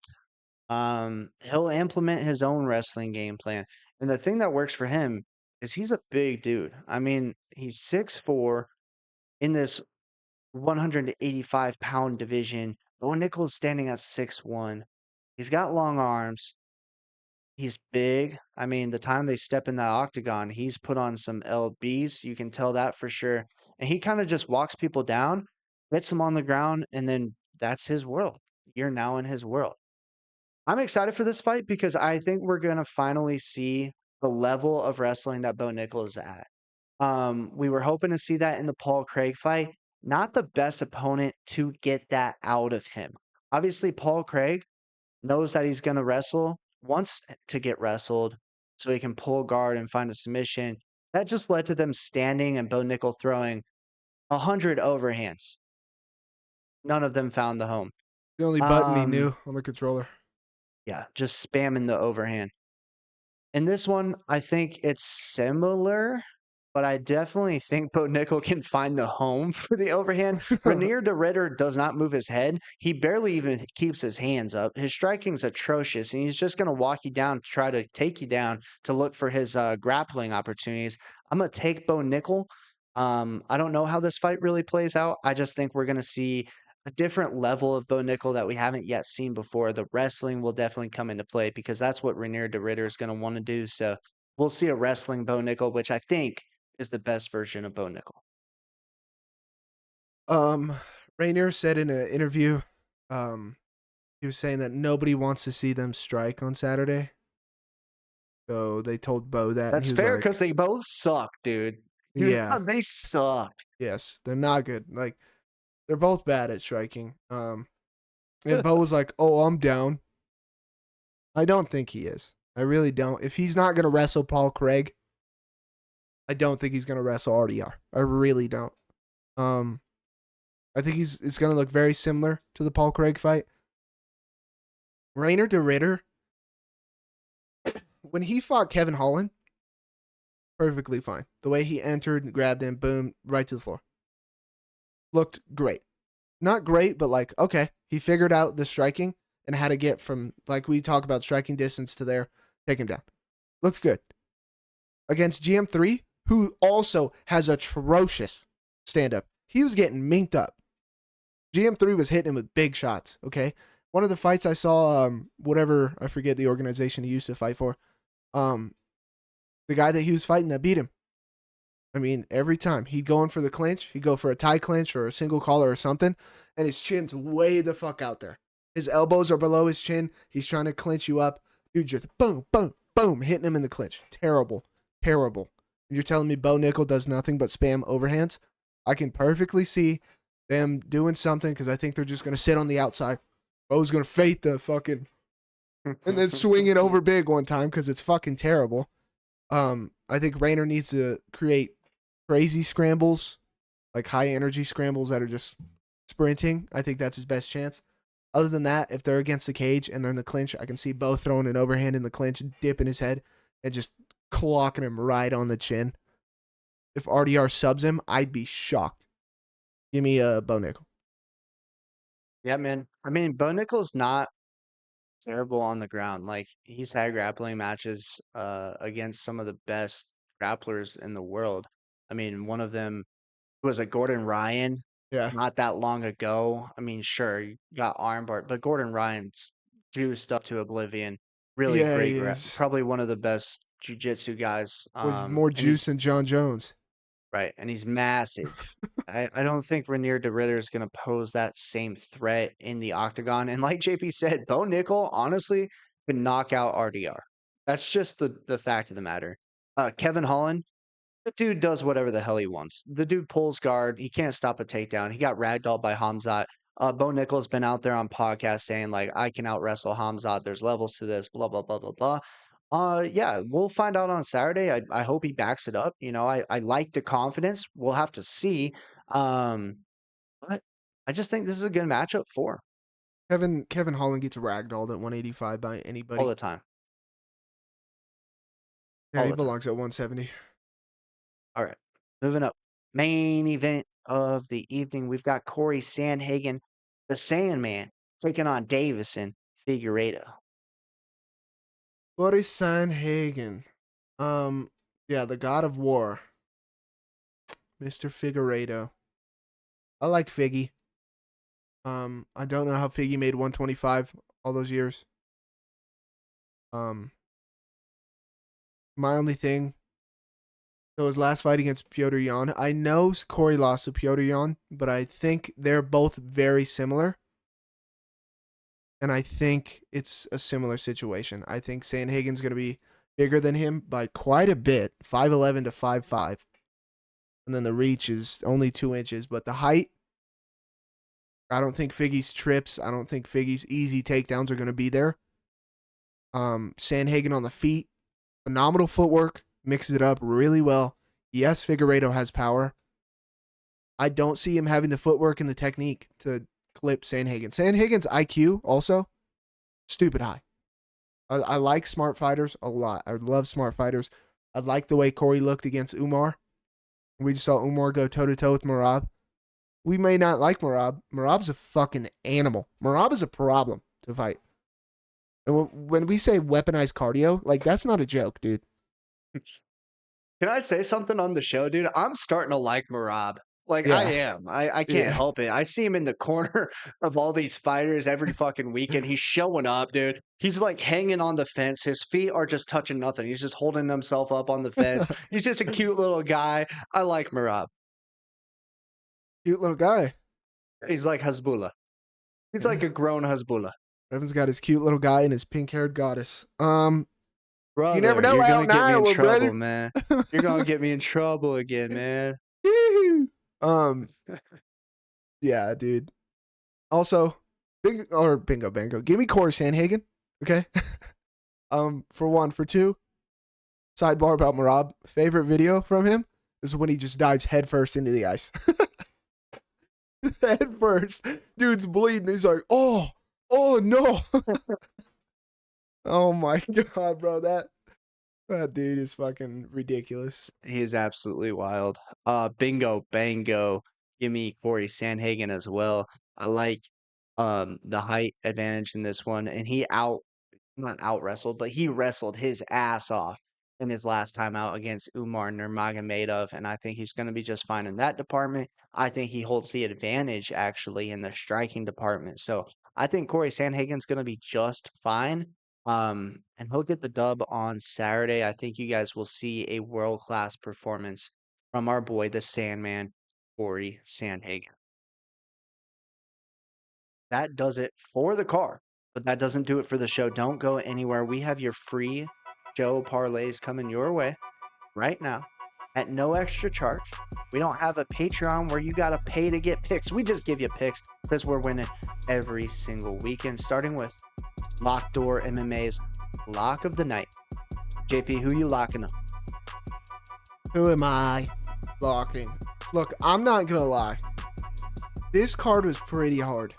Speaker 1: He'll implement his own wrestling game plan. And the thing that works for him is he's a big dude. I mean, he's 6'4" in this 185-pound division. Bo Nickel's standing at 6'1". He's got long arms. He's big. I mean, the time they step in that octagon, he's put on some LBs. You can tell that for sure. And he kind of just walks people down, gets them on the ground, and then that's his world. You're now in his world. I'm excited for this fight because I think we're gonna finally see the level of wrestling that Bo Nickel is at. We were hoping to see that in the Paul Craig fight. Not the best opponent to get that out of him. Obviously, Paul Craig knows that he's gonna wrestle, wants to get wrestled so he can pull guard and find a submission. That just led to them standing and Bo Nickel throwing 100 overhands. None of them found the home.
Speaker 2: The only button he
Speaker 1: Um,
Speaker 2: knew on the controller.
Speaker 1: yeah, just spamming the overhand. In this one, I think it's similar, but I definitely think Bo Nickel can find the home for the overhand. Rainier de Ritter does not move his head. He barely even keeps his hands up. His striking's atrocious, and he's just going to walk you down, to try to take you down to look for his grappling opportunities. I'm going to take Bo Nickel. I don't know how this fight really plays out. I just think we're going to see a different level of Bo Nickel that we haven't yet seen before. The wrestling will definitely come into play because that's what Rainier de Ritter is going to want to do. So we'll see a wrestling Bo Nickel, which I think is the best version of Bo Nickel.
Speaker 2: um, Rainier said in an interview, he was saying that nobody wants to see them strike on Saturday. So they told Bo that, and he
Speaker 1: That's
Speaker 2: was
Speaker 1: fair because
Speaker 2: like,
Speaker 1: they both suck, dude.
Speaker 2: "Yeah,
Speaker 1: They suck.
Speaker 2: yes, they're not good. Like they're both bad at striking." And Bo was like, "Oh, I'm down." I don't think he is. I really don't. If he's not gonna wrestle Paul Craig, I don't think he's gonna wrestle RDR. I really don't. Um, I think it's gonna look very similar to the Paul Craig fight. Rainer de Ritter, when he fought Kevin Holland, perfectly fine. The way he entered, grabbed him, boom, right to the floor. Looked great. Not great, but like, okay. He figured out the striking and how to get from, like we talk about striking distance to there, take him down. Looked good. Against GM3, who also has atrocious stand up. He was getting minked up. GM3 was hitting him with big shots, okay? One of the fights I saw, whatever, I forget the organization he used to fight for, the guy that he was fighting that beat him. I mean, every time he'd go in for the clinch, he'd go for a tie clinch or a single collar or something, and his chin's way the fuck out there. His elbows are below his chin. He's trying to clinch you up. Dude, just boom, boom, boom, hitting him in the clinch. Terrible, terrible. You're telling me Bo Nickel does nothing but spam overhands? I can perfectly see them doing something because I think they're just going to sit on the outside. Bo's going to fake the fucking and then swing it over big one time because it's fucking terrible. I think Rainer needs to create crazy scrambles, like high energy scrambles that are just sprinting. I think that's his best chance. Other than that, if they're against the cage and they're in the clinch, I can see Bo throwing an overhand in the clinch, dipping his head, and just clocking him right on the chin. If RDR subs him, I'd be shocked. Give me a Bo Nickel.
Speaker 1: Yeah, man. I mean, Bo Nickel's not terrible on the ground. Like he's had grappling matches against some of the best grapplers in the world. I mean, one of them was a Gordon Ryan
Speaker 2: Yeah.
Speaker 1: not that long ago. I mean, sure, you got armbar, but Gordon Ryan's juiced up to oblivion. Really
Speaker 2: Yeah,
Speaker 1: great,
Speaker 2: he is.
Speaker 1: probably one of the best jujitsu guys.
Speaker 2: Was more
Speaker 1: And he's
Speaker 2: juice than John Jones.
Speaker 1: right, and he's massive. I don't think Rainier de Ritter is going to pose that same threat in the octagon. And like JP said, Bo Nickel honestly can knock out RDR. That's just the fact of the matter. Kevin Holland, the dude does whatever the hell he wants. The dude pulls guard. He can't stop a takedown. He got ragdolled by Hamzat Bo Nickal's been out there on podcasts saying like, I can out wrestle Hamzat. There's levels to this, blah, blah, blah, blah, blah. Yeah, we'll find out on Saturday. I hope he backs it up. I like the confidence. We'll have to see. But I just think this is a good matchup for him
Speaker 2: Kevin Holland gets ragdolled at 185 by
Speaker 1: all
Speaker 2: anybody.
Speaker 1: the time.
Speaker 2: Yeah,
Speaker 1: All
Speaker 2: he
Speaker 1: the time.
Speaker 2: belongs at 170.
Speaker 1: All right. Moving up. Main event of the evening. We've got Corey Sandhagen, the Sandman, taking on Davison Figueiredo.
Speaker 2: Boris Sandhagen. Yeah, the God of War. Mr. Figueiredo. I like Figgy. I don't know how Figgy made 125 all those years. My only thing, so his last fight against Piotr Jan. I know Corey lost to Piotr Jan, but I think they're both very similar. And I think it's a similar situation. I think Sandhagen's going to be bigger than him by quite a bit, 5'11 to 5'5. And then the reach is only 2 inches. But the height, I don't think Figgy's trips, I don't think Figgy's easy takedowns are going to be there. Sandhagen on the feet, phenomenal footwork, mixes it up really well. Yes, Figueiredo has power. I don't see him having the footwork and the technique to clip Sandhagen. Sandhagen's IQ also stupid high. I like smart fighters a lot. I love smart fighters. I like the way Corey looked against Umar. We just saw Umar go toe-to-toe with Merab. We may not like Merab. Merab's a fucking animal. Merab is a problem to fight. And when we say weaponized cardio, like, that's not a joke, dude.
Speaker 1: Can I say something on the show, dude? I'm starting to like Marab. Like, I
Speaker 2: Yeah.
Speaker 1: am. I can't
Speaker 2: Yeah.
Speaker 1: help it. I see him in the corner of all these fighters every fucking weekend. He's showing up, dude. He's like hanging on the fence. His feet are just touching nothing. He's just holding himself up on the fence. He's just a cute little guy. I like Marab.
Speaker 2: Cute little guy.
Speaker 1: He's like Hasbullah. He's
Speaker 2: Yeah.
Speaker 1: like a grown Hasbullah.
Speaker 2: Evan's got his cute little guy and his pink-haired goddess.
Speaker 1: Brother,
Speaker 2: You never know
Speaker 1: you're
Speaker 2: out
Speaker 1: gonna
Speaker 2: in
Speaker 1: get me in
Speaker 2: Iowa,
Speaker 1: trouble,
Speaker 2: brother.
Speaker 1: man. You're gonna get me in trouble again, man.
Speaker 2: Yeah, dude. Also, bingo bango. Give me Corey Sandhagen, okay? For one, for two. Sidebar about Merab. Favorite video from him is when he just dives headfirst into the ice. Head first, dude's bleeding. He's like, oh no. Oh my god, bro, that dude is fucking ridiculous.
Speaker 1: He is absolutely wild. Bingo, bango. Give me Corey Sandhagen as well. I like the height advantage in this one, and he not out wrestled, but he wrestled his ass off in his last time out against Umar Nurmagomedov, and I think he's going to be just fine in that department. I think he holds the advantage actually in the striking department. So I think Corey Sandhagen's going to be just fine. And he'll get the dub on Saturday. I think you guys will see a world-class performance from our boy, the Sandman, Corey Sandhagen. That does it for the car, but that doesn't do it for the show. Don't go anywhere. We have your free show parlays coming your way right now at no extra charge. We don't have a Patreon where you got to pay to get picks. We just give you picks because we're winning every single weekend, starting with Lockeddoormma's lock of the night. JP, who you locking up?
Speaker 2: Who am I locking? Look, I'm not gonna lie. This card was pretty hard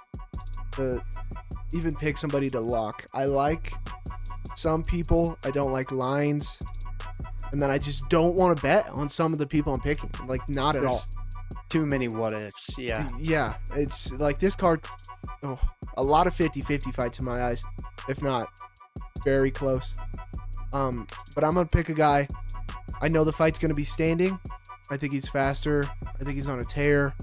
Speaker 2: to even pick somebody to lock. I like some people. I don't like lines. And then I just don't want to bet on some of the people I'm picking. Like, not at all.
Speaker 1: Too many what ifs. Yeah.
Speaker 2: Yeah. It's like this card. Oh, a lot of 50-50 fights in my eyes. If not, very close. But I'm going to pick a guy. I know the fight's going to be standing. I think he's faster. I think he's on a tear.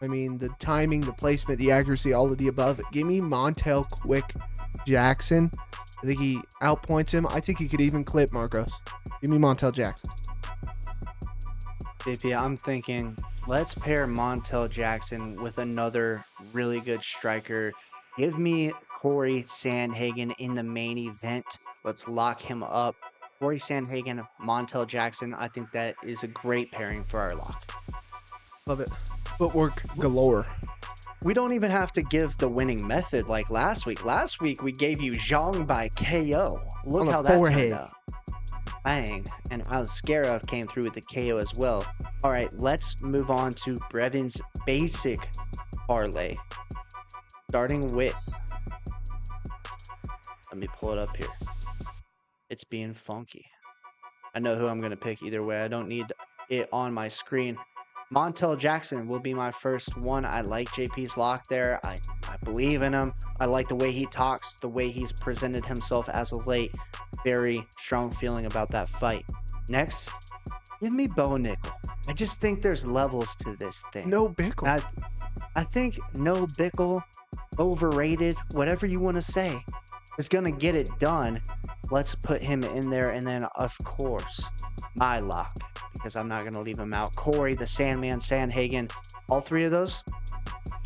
Speaker 2: I mean, the timing, the placement, the accuracy, all of the above. Give me Montel Quick Jackson. I think he outpoints him. I think he could even clip Marcos. Give me Montel Jackson.
Speaker 1: JP, I'm thinking let's pair Montel Jackson with another really good striker. Give me Corey Sandhagen in the main event. Let's lock him up. Corey Sandhagen, Montel Jackson. I think that is a great pairing for our lock.
Speaker 2: Love it. Footwork galore.
Speaker 1: we don't even have to give the winning method like last week. Last week, we gave you Zhang by KO. Look
Speaker 2: On the
Speaker 1: how that turned
Speaker 2: forehead.
Speaker 1: out. Bang. And Alscarov came through with the KO as well. All right, let's move on to Brevin's basic parlay. Starting with, let me pull it up here. It's being funky. I know who I'm going to pick either way. I don't need it on my screen. Montel Jackson will be my first one. I like JP's lock there. I believe in him. I like the way he talks, the way he's presented himself as of late. Very strong feeling about that fight. Next, give me Bo Nickal. I just think there's levels to this thing.
Speaker 2: No Bickle.
Speaker 1: I think no Bickle, overrated, whatever you want to say, is going to get it done. Let's put him in there. And then, of course, my lock, because I'm not going to leave him out. Corey, the Sandman, Sandhagen, all three of those,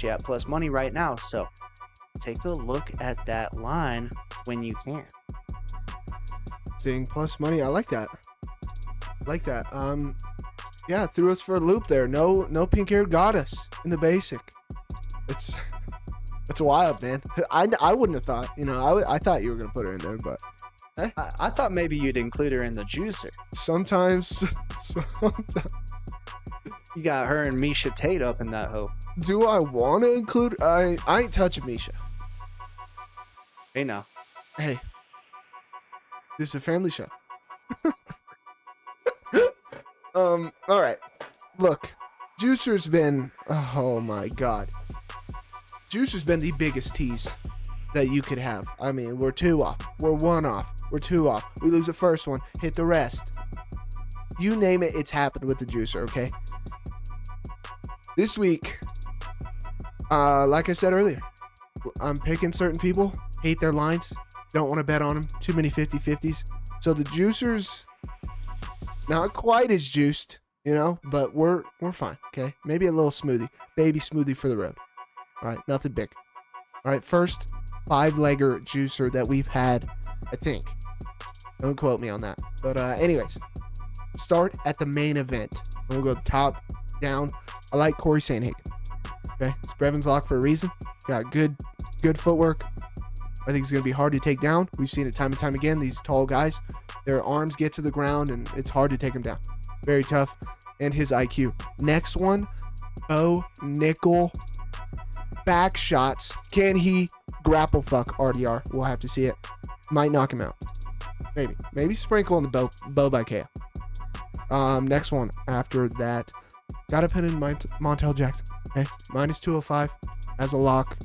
Speaker 1: at plus money right now. So take a look at that line when you can.
Speaker 2: Seeing plus money. I like that. Yeah, threw us for a loop there. No pink hair got us in the basic. It's wild, man. I wouldn't have thought. I thought you were gonna put her in there, but hey.
Speaker 1: I thought maybe you'd include her in the juicer.
Speaker 2: Sometimes.
Speaker 1: You got her and Misha Tate up in that hoe.
Speaker 2: Do I want to include? I ain't touching Misha.
Speaker 1: Hey now.
Speaker 2: Hey, this is a family show. All right. Look, Juicer's been. Oh my God. Juicer's been the biggest tease that you could have. I mean, we're 2 off. We're 1 off. We're 2 off. We lose the first one. Hit the rest. You name it, it's happened with the Juicer, okay? This week, like I said earlier, I'm picking certain people. Hate their lines. Don't want to bet on them. Too many 50-50s. So the Juicer's not quite as juiced, but we're fine, okay? Maybe a little smoothie. Baby smoothie for the road. All right, nothing big. All right, first 5-legger juicer that we've had, I think. Don't quote me on that. But anyways, start at the main event. We'll go top, down. I like Corey Sandhagen. Okay, it's Brevin's lock for a reason. Got good footwork. I think it's going to be hard to take down. We've seen it time and time again. These tall guys, their arms get to the ground, and it's hard to take them down. Very tough. And his IQ. Next one, Bo Nickal. Back shots. Can he grapple fuck RDR? We'll have to see it. Might knock him out. Maybe sprinkle on the Bo by KO. Next one after that, gotta put in Montel Jackson. Okay, minus 205 as a lock.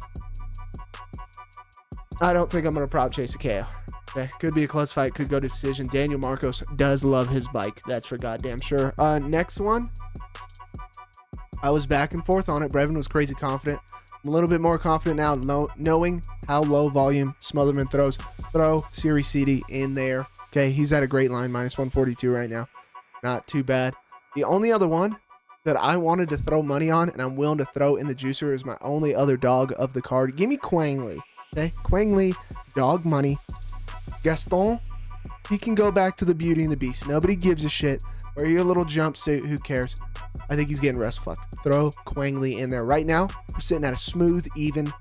Speaker 2: I don't think I'm gonna prop chase a KO. Okay, could be a close fight, could go to decision. Daniel Marcos does love his bike. That's for goddamn sure. Next one, I was back and forth on it. Brevin was crazy confident. I'm a little bit more confident now, knowing how low volume Smotherman throws. Throw Series CD in there. Okay, he's at a great line, minus 142 right now. Not too bad. The only other one that I wanted to throw money on, and I'm willing to throw in the juicer, is my only other dog of the card. Give me Quang Lee. Okay, Quang Lee, dog money. Gaston, he can go back to the Beauty and the Beast. Nobody gives a shit. Wear your little jumpsuit, who cares? I think he's getting rest fucked. Throw Quang Lee in there. Right now, we're sitting at a smooth, even,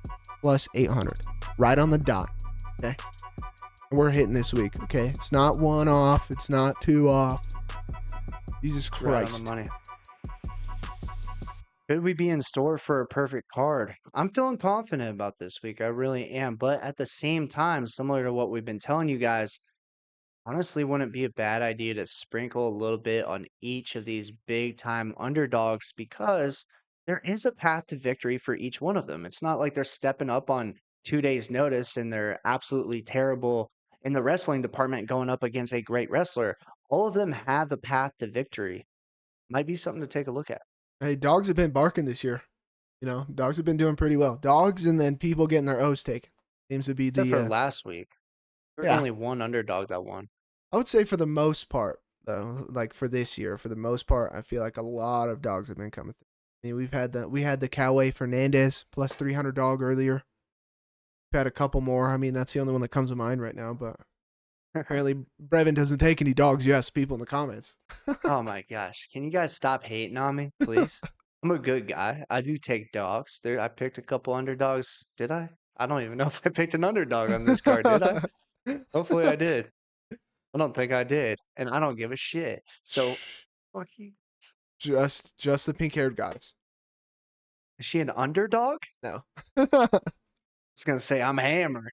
Speaker 2: plus 800. Right on the dot. Okay? And we're hitting this week, okay? It's not 1 off. It's not 2 off. Jesus Christ.
Speaker 1: Right on the money. Could we be in store for a perfect card? I'm feeling confident about this week. I really am. But at the same time, similar to what we've been telling you guys, honestly wouldn't be a bad idea to sprinkle a little bit on each of these big time underdogs, because there is a path to victory for each one of them. It's not like they're stepping up on 2 days' notice and they're absolutely terrible in the wrestling department going up against a great wrestler. All of them have a path to victory. Might be something to take a look at.
Speaker 2: Hey, dogs have been barking this year. Dogs have been doing pretty well. Dogs and then people getting their O's taken. Seems to be
Speaker 1: Except for last week. There's
Speaker 2: yeah.
Speaker 1: only one underdog that won.
Speaker 2: I would say for the most part, though, like for this year, for the most part, I feel like a lot of dogs have been coming through. I mean, we had the Coway Fernandez plus 300 dog earlier. We've had a couple more. I mean, that's the only one that comes to mind right now, but apparently Brevin doesn't take any dogs. You ask people in the comments.
Speaker 1: Oh my gosh. Can you guys stop hating on me, please? I'm a good guy. I do take dogs. I picked a couple underdogs. Did I? I don't even know if I picked an underdog on this card. Did I? Hopefully I did. I don't think I did, and I don't give a shit. So, fuck you.
Speaker 2: Just the pink-haired goddess.
Speaker 1: Is she an underdog?
Speaker 2: No.
Speaker 1: I was gonna say I'm hammered.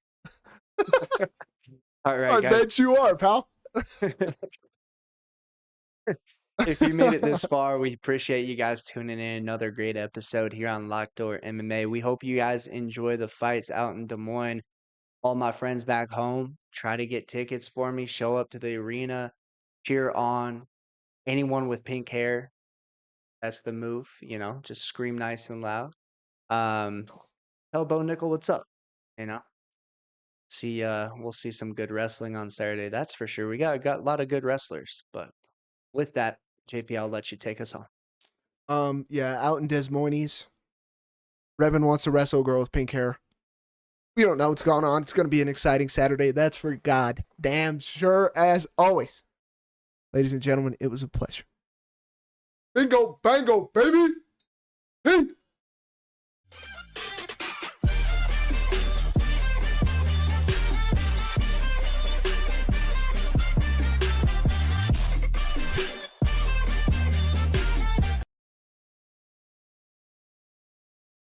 Speaker 1: All right,
Speaker 2: I
Speaker 1: guys.
Speaker 2: bet you are, pal.
Speaker 1: If you made it this far, we appreciate you guys tuning in. Another great episode here on Locked Door MMA. We hope you guys enjoy the fights out in Des Moines. All my friends back home, try to get tickets for me. Show up to the arena, cheer on anyone with pink hair. That's the move, just scream nice and loud. Um, Tell Bo Nickal what's up, you know. We'll see some good wrestling on Saturday. That's for sure. We got a lot of good wrestlers, but with that, JP, I'll let you take us home.
Speaker 2: Yeah, out in Des Moines, Revan wants to wrestle a girl with pink hair. We don't know what's going on. It's going to be an exciting Saturday. That's for God damn sure, as always. Ladies and gentlemen, it was a pleasure. Bingo, bango, baby. Hey.